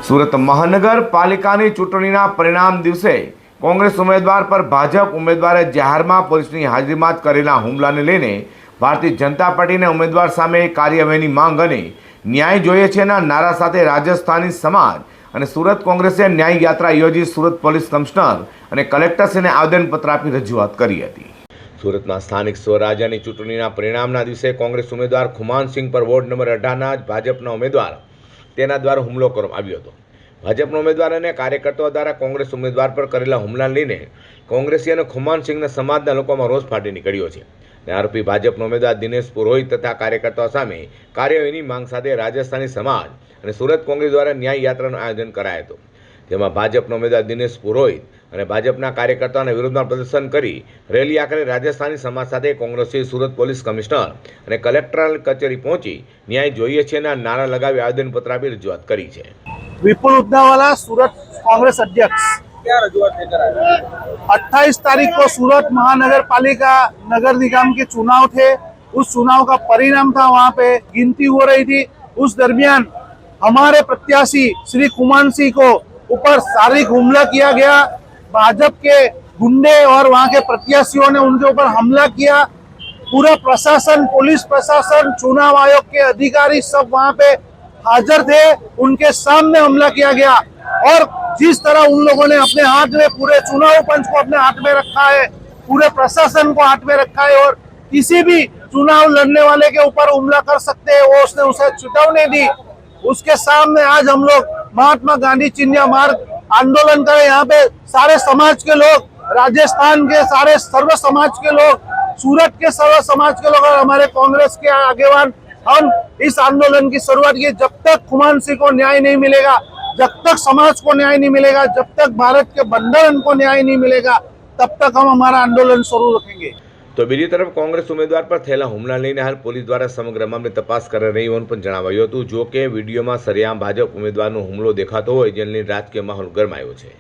સુરત મહાનગરપાલિકાની ચૂંટણીના પરિણામ દિવસે કોંગ્રેસ ઉમેદવાર પર ભાજપ ઉમેદવારે જાહેરમાં પોલીસની હાજરીમાં જ કરેલા હુમલાને લઈને ભારતીય જનતા પાર્ટીના ઉમેદવાર સામે કાર્યવાહીની માંગ અને ન્યાય જોઈએ છેના નારા સાથે રાજસ્થાની સમાજ અને સુરત કોંગ્રેસે ન્યાય યાત્રા યોજી સુરત પોલીસ કમિશનર અને કલેક્ટરશ્રીને આવેદનપત્ર આપી રજૂઆત કરી હતી। સુરતમાં સ્થાનિક સ્વરાજ્યની ચૂંટણીના પરિણામના દિવસે કોંગ્રેસ ઉમેદવાર ખુમાનસિંહ પર વોર્ડ નંબર 18ના જ ભાજપના ઉમેદવાર તેના દ્વારા હુમલો કરવામાં આવ્યો હતો। ભાજપના ઉમેદવાર અને કાર્યકર્તાઓ દ્વારા કોંગ્રેસ ઉમેદવાર પર કરેલા હુમલાને લઈને કોંગ્રેસી અને ખુમાનસિંહના સમાજના લોકોમાં રોષ ફાટી નીકળ્યો છે અને આરોપી ભાજપના ઉમેદવાર દિનેશ પુરોહિત તથા કાર્યકર્તાઓ સામે કાર્યવાહીની માંગ સાથે રાજસ્થાની સમાજ અને સુરત કોંગ્રેસ દ્વારા ન્યાય યાત્રાનું આયોજન કરાયું હતું, જેમાં ભાજપના ઉમેદવાર દિનેશ પુરોહિત અને ભાજપના કાર્યકર્તાઓના વિરોધમાં પ્રદર્શન કરી રેલી આખરે રાજસ્થાની સમાજ સાથે કોંગ્રેસી સુરત પોલીસ કમિશનર અને કલેક્ટર કચેરી પહોંચી ન્યાય જોઈએ છેના નારા લગાવી આવેદનપત્ર આપી રજૂઆત કરી છે। विपुल उद्दावाला सूरत कांग्रेस अध्यक्ष क्या रजूआत लेकर आए? 28 तारीख को सूरत महानगर पालिका नगर निगम के चुनाव थे। उस चुनाव का परिणाम था, वहाँ पे गिनती हो रही थी। उस दरमियान हमारे प्रत्याशी श्री खुमानसिंह को ऊपर शारीरिक हमला किया गया। भाजपा के गुंडे और वहाँ के प्रत्याशियों ने उनके ऊपर हमला किया। पूरा प्रशासन, पुलिस प्रशासन, चुनाव आयोग के अधिकारी सब वहाँ पे हाजिर थे। उनके सामने हमला किया गया और जिस तरह उन लोगों ने अपने हाथ में, पूरे चुनाव पंच को अपने हाथ में रखा है, पूरे प्रशासन को हाथ में रखा है और किसी भी चुनाव लड़ने वाले के ऊपर हमला कर सकते हैं, वो उसने उसे चेतावनी दी। उसके सामने आज हम लोग महात्मा गांधी चिन्ह मार्ग आंदोलन करें। यहाँ पे सारे समाज के लोग, राजस्थान के सारे सर्व समाज के लोग, सूरत के सर्व समाज के लोग और हमारे कांग्रेस के आगेवान हम इस आंदोलन की शुरुआत की। जब तक खुमानसिंह को न्याय नहीं मिलेगा, जब तक समाज को न्याय नहीं मिलेगा, जब तक भारत के बंधारण को न्याय नहीं मिलेगा, तब तक हम हमारा आंदोलन शुरू रखेंगे। तो बीजी तरफ कांग्रेस उम्मीदवार पर थયેલા હુમલા લઈને હાલ પોલીસ દ્વારા સમગ્ર મામલે તપાસ કરી રહી હોવાનું પણ જણાવાયું હતું। જો કે વિડીયોમાં સરેઆમ ભાજપ ઉમેદવારનો હુમલો દેખાતો હોય જેને લઈને રાજકીય માહોલ ગરમાયો છે।